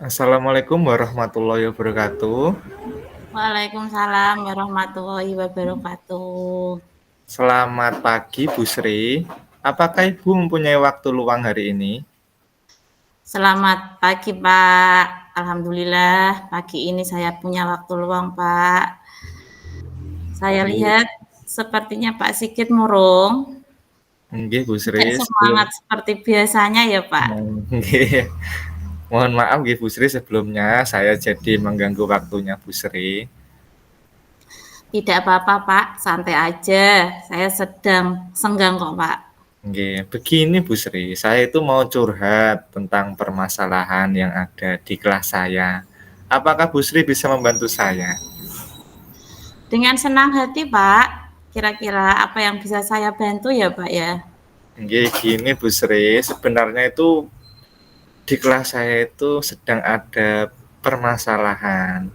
Assalamualaikum warahmatullahi wabarakatuh. Waalaikumsalam warahmatullahi wabarakatuh. Selamat pagi, Bu Sri. Apakah Ibu mempunyai waktu luang hari ini? Selamat pagi, Pak. Alhamdulillah, pagi ini saya punya waktu luang, Pak. Saya Nggih, lihat sepertinya Pak Sigit murung, nggih, Bu Sri. tidak semangat seperti biasanya ya, Pak. Nggih. Mohon maaf nggih Bu Sri sebelumnya saya jadi mengganggu waktunya Bu Sri. Tidak apa-apa, Pak. Santai aja. Saya sedang senggang kok, Pak. Nggih, begini Bu Sri, saya itu mau curhat tentang permasalahan yang ada di kelas saya. Apakah Bu Sri bisa membantu saya? Dengan senang hati, Pak. Kira-kira apa yang bisa saya bantu ya, Pak ya? Nggih, gini Bu Sri, sebenarnya itu di kelas saya itu sedang ada permasalahan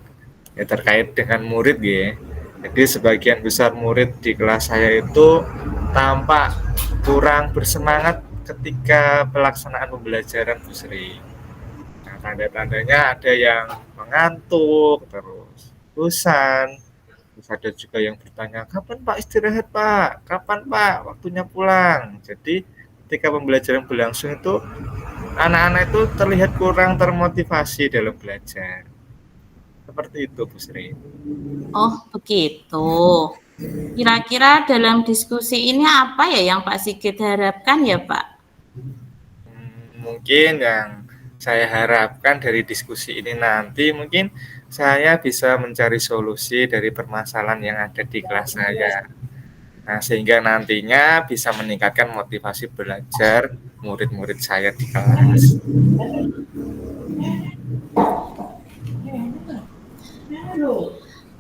ya terkait dengan murid ya. Jadi sebagian besar murid di kelas saya itu tampak kurang bersemangat ketika pelaksanaan pembelajaran Bu Sri. Nah, tanda-tandanya ada yang mengantuk, terus bosan, terus ada juga yang bertanya, kapan Pak istirahat Pak? Kapan Pak waktunya pulang? Jadi ketika pembelajaran berlangsung itu anak-anak itu terlihat kurang termotivasi dalam belajar. Seperti itu, Bu Sri. Oh, begitu. Kira-kira dalam diskusi ini apa ya yang Pak Sigit harapkan ya, Pak? Mungkin yang saya harapkan dari diskusi ini nanti mungkin saya bisa mencari solusi dari permasalahan yang ada di kelas saya. Nah, sehingga nantinya bisa meningkatkan motivasi belajar murid-murid saya di kelas.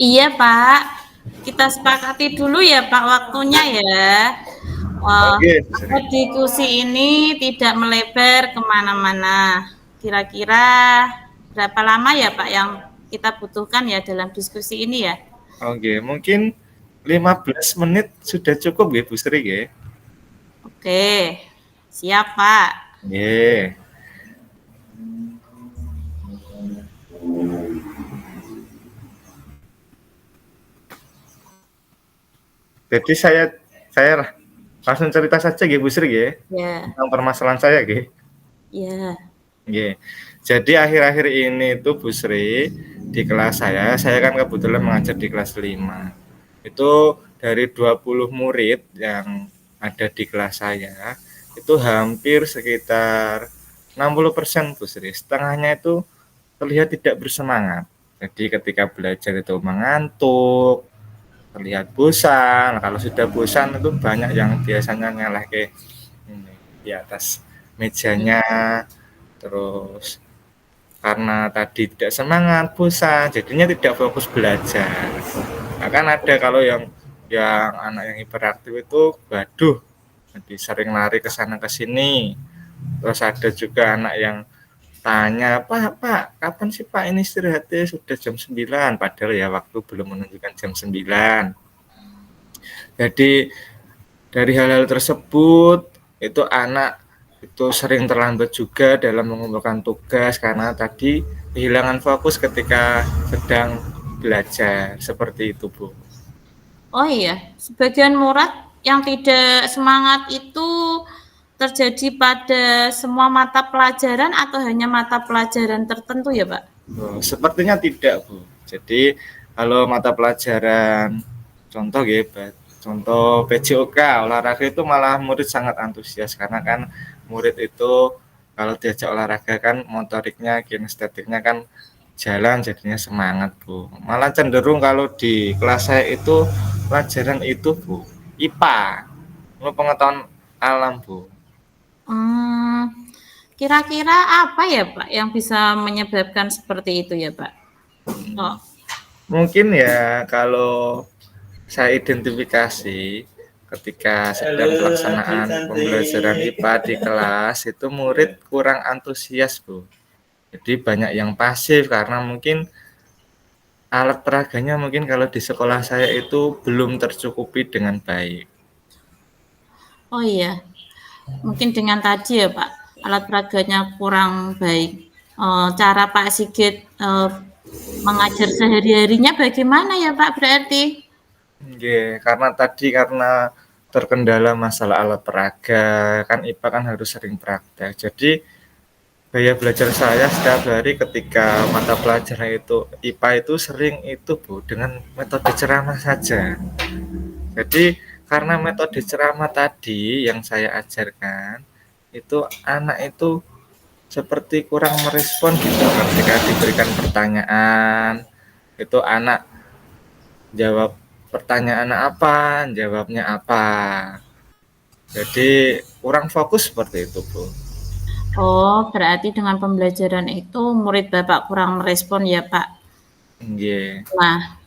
Iya, Pak. Kita sepakati dulu ya, Pak, waktunya ya. Wah, Oke, Bu apa Sri. diskusi ini tidak melebar kemana-mana. Kira-kira berapa lama ya, Pak, yang kita butuhkan ya dalam diskusi ini ya? Oke, mungkin 15 menit sudah cukup ya, Bu Sri ya. Oke, siap, Pak. Oke. Jadi saya langsung cerita saja ya, Bu Sri ya, Ya, tentang permasalahan saya ya. ya. Oke. Jadi akhir-akhir ini tuh Bu Sri, di kelas saya kan kebetulan mengajar di kelas 5. Itu dari 20 murid yang ada di kelas saya, itu hampir sekitar 60% Bu Sri. Setengahnya itu terlihat tidak bersemangat. Jadi ketika belajar itu mengantuk, terlihat bosan. Kalau sudah bosan itu banyak yang biasanya nyeleh ke ini, di atas mejanya, terus karena tadi tidak semangat, bosan, jadinya tidak fokus belajar. Nah, kan ada kalau yang anak yang hiperaktif itu, waduh, jadi sering lari ke sana ke sini. Terus ada juga anak yang tanya, Pak, kapan sih Pak ini istirahatnya? Sudah jam 9, padahal ya waktu belum menunjukkan jam 9. Jadi dari hal-hal tersebut itu anak itu sering terlambat juga dalam mengumpulkan tugas karena tadi kehilangan fokus ketika sedang belajar seperti itu Bu. Oh iya, sebagian murid yang tidak semangat itu terjadi pada semua mata pelajaran atau hanya mata pelajaran tertentu ya, Pak? Sepertinya tidak Bu. Jadi kalau mata pelajaran contoh ya, contoh PJOK olahraga itu malah murid sangat antusias karena kan murid itu kalau diajak olahraga kan motoriknya, kinestetiknya kan jalan jadinya semangat Bu. Malah cenderung kalau di kelas saya itu pelajaran itu Bu, IPA, pengetahuan alam Bu. Kira-kira apa ya, Pak, yang bisa menyebabkan seperti itu ya, Pak? Oh, Mungkin ya kalau saya identifikasi ketika sedang pelaksanaan pembelajaran IPA di kelas itu murid kurang antusias Bu. Jadi banyak yang pasif karena mungkin alat peraganya mungkin kalau di sekolah saya itu belum tercukupi dengan baik. oh iya, mungkin dengan tadi ya, Pak, alat peraganya kurang baik. Cara Pak Sigit, mengajar sehari-harinya bagaimana ya, Pak, berarti? Karena terkendala masalah alat peraga, kan IPA kan harus sering praktek. Jadi gaya belajar saya setiap hari ketika mata pelajaran itu IPA itu sering itu Bu dengan metode ceramah saja. Jadi karena metode ceramah tadi yang saya ajarkan itu anak itu seperti kurang merespon gitu ketika diberikan pertanyaan, itu anak jawab pertanyaan apa, jawabnya apa. Jadi kurang fokus seperti itu, Bu. Berarti dengan pembelajaran itu murid Bapak kurang merespon ya, Pak? Nggih. Nah,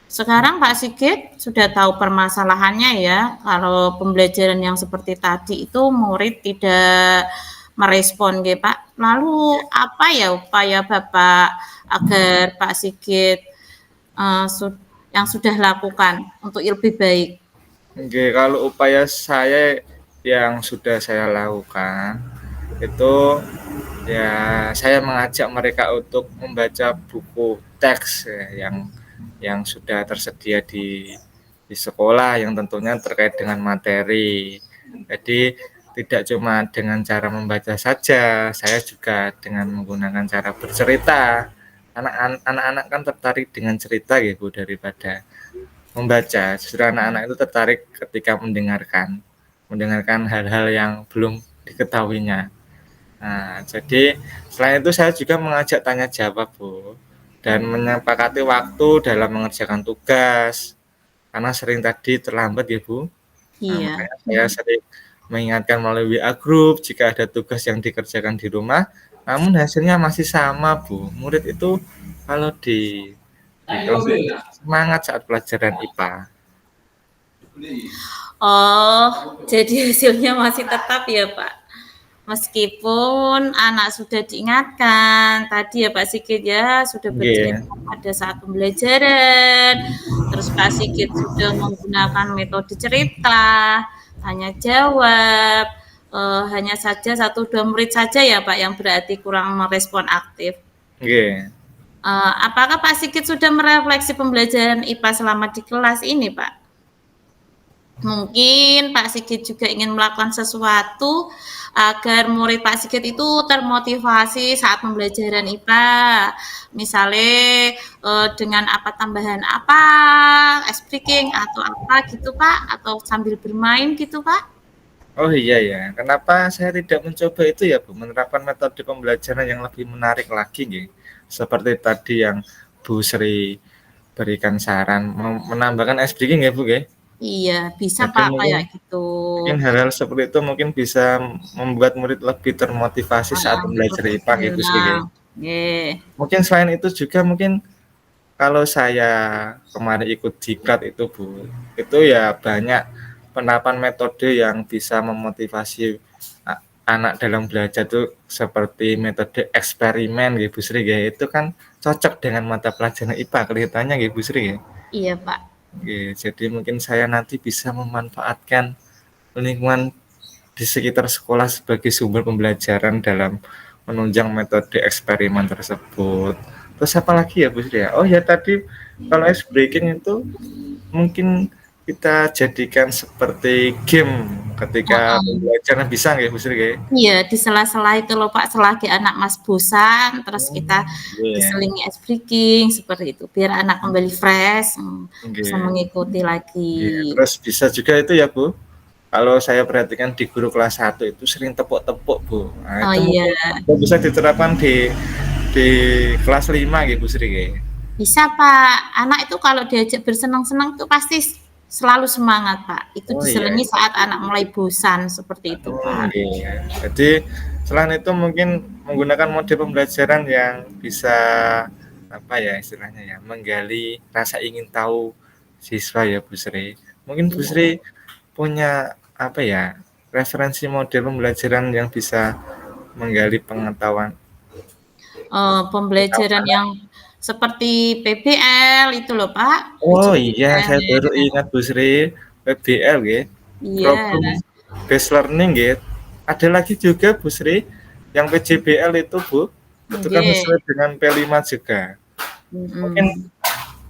sekarang Pak Sigit sudah tahu permasalahannya ya, kalau pembelajaran yang seperti tadi itu murid tidak merespon nggih, Pak. Lalu apa ya upaya Bapak agar Pak Sigit yang sudah lakukan untuk lebih baik? Nggih, kalau upaya saya yang sudah saya lakukan itu ya saya mengajak mereka untuk membaca buku teks ya, yang sudah tersedia di sekolah yang tentunya terkait dengan materi. Jadi tidak cuma dengan cara membaca saja, saya juga dengan menggunakan cara bercerita. Anak-anak kan tertarik dengan cerita gitu daripada membaca. Justru anak-anak itu tertarik ketika mendengarkan hal-hal yang belum diketahuinya. Nah, jadi selain itu saya juga mengajak tanya jawab, Bu, dan menyepakati waktu dalam mengerjakan tugas. Karena sering tadi terlambat ya, Bu. Nah, Iya. makanya saya sering mengingatkan melalui WA group jika ada tugas yang dikerjakan di rumah, namun hasilnya masih sama, Bu. Murid itu kalau di kelas semangat saat pelajaran IPA. Jadi hasilnya masih tetap ya, Pak? Meskipun anak sudah diingatkan tadi ya Pak Sigit ya, sudah bercerita Nggih. pada saat pembelajaran, terus Pak Sigit sudah menggunakan metode cerita, tanya jawab, hanya saja 1-2 murid saja ya Pak yang berarti kurang merespon aktif. Nggih. Apakah Pak Sigit sudah merefleksi pembelajaran IPA selama di kelas ini, Pak? Mungkin Pak Sigit juga ingin melakukan sesuatu agar murid Pak Sigit itu termotivasi saat pembelajaran IPA. Misalnya dengan apa tambahan apa, ice breaking atau apa gitu Pak, atau sambil bermain gitu Pak. Oh iya ya, kenapa saya tidak mencoba itu ya Bu, menerapkan metode pembelajaran yang lebih menarik lagi nggih. Seperti tadi yang Bu Sri berikan saran menambahkan ice breaking ya Bu nggih. Iya, bisa Jadi Pak kayak gitu. mungkin hal-hal seperti itu mungkin bisa membuat murid lebih termotivasi saat belajar Lebih IPA nggih Bu Sri nggih. tenang. Nggih. Mungkin selain itu juga mungkin kalau saya kemarin ikut diklat itu Bu, itu ya banyak penerapan metode yang bisa memotivasi anak dalam belajar tuh seperti metode eksperimen gitu Bu Sri ya. Itu kan cocok dengan mata pelajaran IPA kelihatannya gitu Bu Sri ya. Iya Pak. Jadi mungkin saya nanti bisa memanfaatkan lingkungan di sekitar sekolah sebagai sumber pembelajaran dalam menunjang metode eksperimen tersebut. Terus apa lagi ya Bu Sri ya? Oh ya tadi kalau ice breaking itu mungkin kita jadikan seperti game ketika pembelajaran bisa nggak Bu Sri ya? Iya, di sela-sela itu loh Pak, selagi anak Mas bosan, terus kita Iya. diselingi ice breaking seperti itu, biar anak kembali fresh, bisa Nggih. mengikuti Nggih. lagi. Terus bisa juga itu ya Bu, kalau saya perhatikan di guru kelas 1 itu sering tepuk-tepuk Bu. Nah Oh itu iya, mungkin bisa diterapkan di kelas 5 gitu Bu Sri nggih. bisa Pak. Anak itu kalau diajak bersenang-senang tuh pasti selalu semangat Pak. Itu Oh iya. diselingi saat anak mulai bosan seperti itu Pak. Nggih. Jadi selain itu mungkin menggunakan mode pembelajaran yang bisa apa ya istilahnya ya, menggali rasa ingin tahu siswa ya Bu Sri. Mungkin Bu Iya. Sri punya apa ya, referensi model pembelajaran yang bisa menggali pengetahuan Pembelajaran yang seperti PBL itu loh Pak, oh iya, saya baru PJBL. ingat Bu Sri, PBL nggih, Iya. problem based learning nggih. Ada lagi juga Bu Sri, yang PJBL itu Bu. itu kan Nggih, sesuai dengan P5 juga. Mungkin mhm.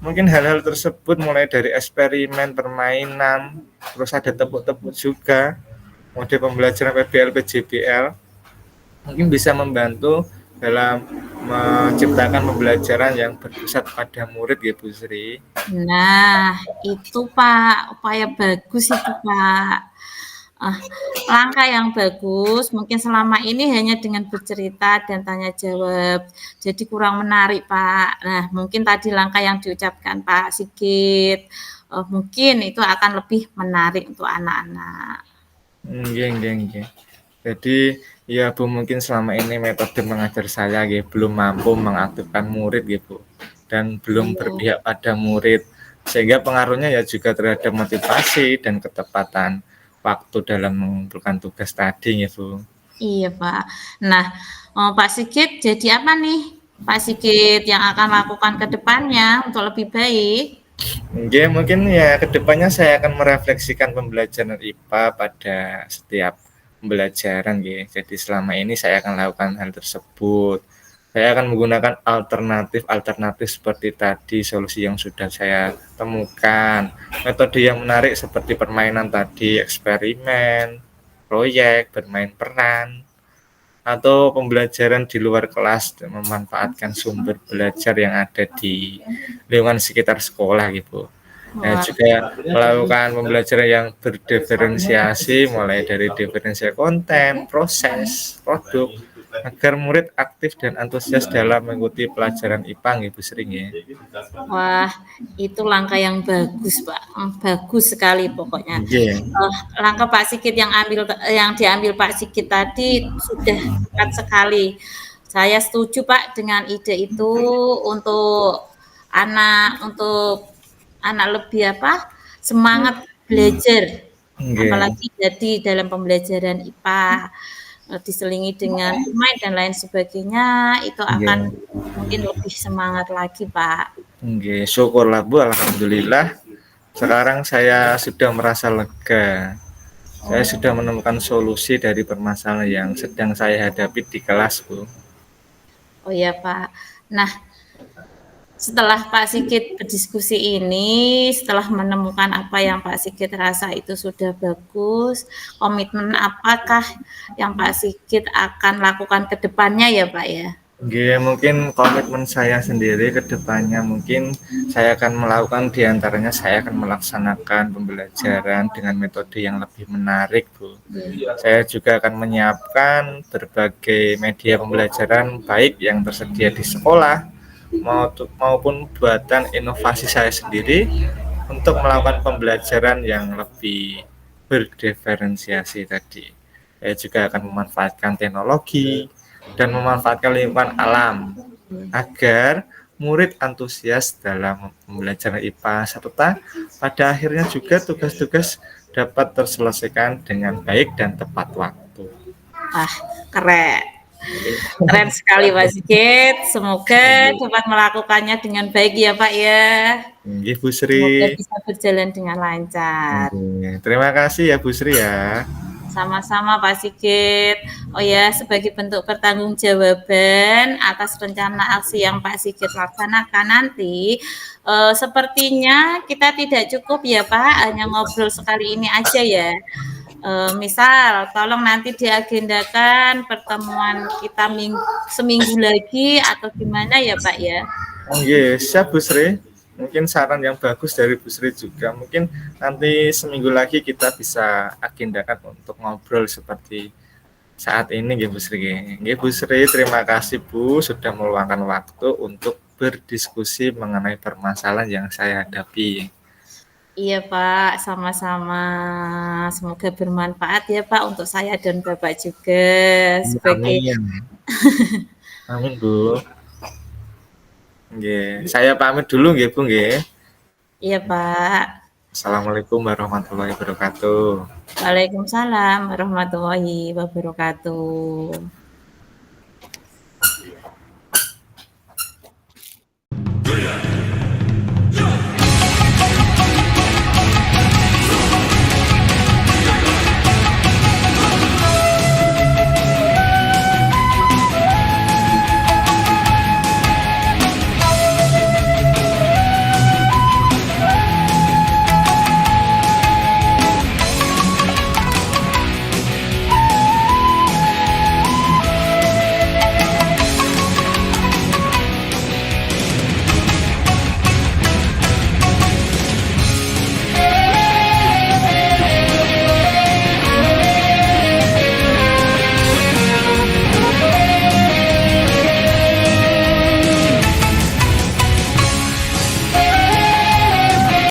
mungkin hal-hal tersebut mulai dari eksperimen, permainan, terus ada tepuk-tepuk juga, mode pembelajaran PBL, PJBL, mungkin bisa membantu dalam menciptakan pembelajaran yang berpusat pada murid ya Bu Sri. Nah, itu Pak, upaya bagus itu Pak. Ah, langkah yang bagus, mungkin selama ini hanya dengan bercerita dan tanya jawab, jadi kurang menarik Pak. Nah, mungkin tadi langkah yang diucapkan Pak Sigit, mungkin itu akan lebih menarik untuk anak-anak. Nggih nggih nggih. Jadi ya Bu mungkin selama ini metode mengajar saya nggih belum mampu mengaktifkan murid gitu dan belum Iya. berpihak pada murid sehingga pengaruhnya ya juga terhadap motivasi dan ketepatan waktu dalam mengumpulkan tugas tadi ya Bu. Iya, Pak. Nah, Pak Sigit jadi apa nih, Pak Sigit yang akan lakukan ke depannya untuk lebih baik? Nggih, mungkin ya kedepannya saya akan merefleksikan pembelajaran IPA pada setiap pembelajaran nggih. Jadi selama ini saya akan lakukan hal tersebut. Saya akan menggunakan alternatif-alternatif seperti tadi solusi yang sudah saya temukan. Metode yang menarik seperti permainan tadi, eksperimen, proyek, bermain peran, atau pembelajaran di luar kelas dan memanfaatkan sumber belajar yang ada di lingkungan sekitar sekolah gitu. Nah, Wah, juga melakukan pembelajaran yang berdiferensiasi mulai dari diferensiasi konten, proses, produk agar murid aktif dan antusias dalam mengikuti pelajaran IPA nggih Bu Sri nggih. wah, itu langkah yang bagus, Pak, bagus sekali pokoknya. Nggih. Langkah Pak Sigit yang diambil Pak Sigit tadi sudah tepat sekali. Saya setuju, Pak, dengan ide itu untuk untuk anak lebih apa, semangat belajar, Nggih. apalagi jadi dalam pembelajaran IPA, diselingi dengan bermain dan lain sebagainya, itu akan Nggih. mungkin lebih semangat lagi, Pak. Nggih, syukurlah Bu, alhamdulillah sekarang saya sudah merasa lega. Saya sudah menemukan solusi dari permasalahan yang sedang saya hadapi di kelas, Bu. Oh ya, Pak. Nah, setelah Pak Sigit berdiskusi ini, setelah menemukan apa yang Pak Sigit rasa itu sudah bagus, komitmen apakah yang Pak Sigit akan lakukan ke depannya ya, Pak ya? Oke, mungkin komitmen saya sendiri ke depannya mungkin saya akan melakukan diantaranya saya akan melaksanakan pembelajaran dengan metode yang lebih menarik, Bu. Iya. Saya juga akan menyiapkan berbagai media pembelajaran baik yang tersedia di sekolah maupun buatan inovasi saya sendiri untuk melakukan pembelajaran yang lebih berdiferensiasi tadi. Saya juga akan memanfaatkan teknologi dan memanfaatkan lingkungan alam agar murid antusias dalam pembelajaran IPA serta pada akhirnya juga tugas-tugas dapat terselesaikan dengan baik dan tepat waktu. Ah, keren. Keren sekali Pak Sigit. Semoga dapat melakukannya dengan baik ya, Pak ya. Nggih, Bu Sri. Semoga bisa berjalan dengan lancar. Terima kasih ya Bu Sri ya. Sama-sama Pak Sigit. Oh ya, sebagai bentuk pertanggungjawaban atas rencana aksi yang Pak Sigit laksanakan nanti, sepertinya kita tidak cukup ya Pak, hanya ngobrol sekali ini aja ya. Misal, tolong nanti diagendakan pertemuan kita seminggu lagi atau gimana ya Pak ya? Oke, siap Bu Sri. Mungkin saran yang bagus dari Bu Sri juga. Mungkin nanti seminggu lagi kita bisa agendakan untuk ngobrol seperti saat ini nggih Bu Sri. Nggih Bu Sri, terima kasih Bu sudah meluangkan waktu untuk berdiskusi mengenai permasalahan yang saya hadapi. Iya Pak, sama-sama. Semoga bermanfaat ya Pak untuk saya dan Bapak juga sebagai Amin. Amin Bu. Nggih, saya pamit dulu nggih Bu nggih. iya Pak. Assalamualaikum warahmatullahi wabarakatuh. Waalaikumsalam warahmatullahi wabarakatuh.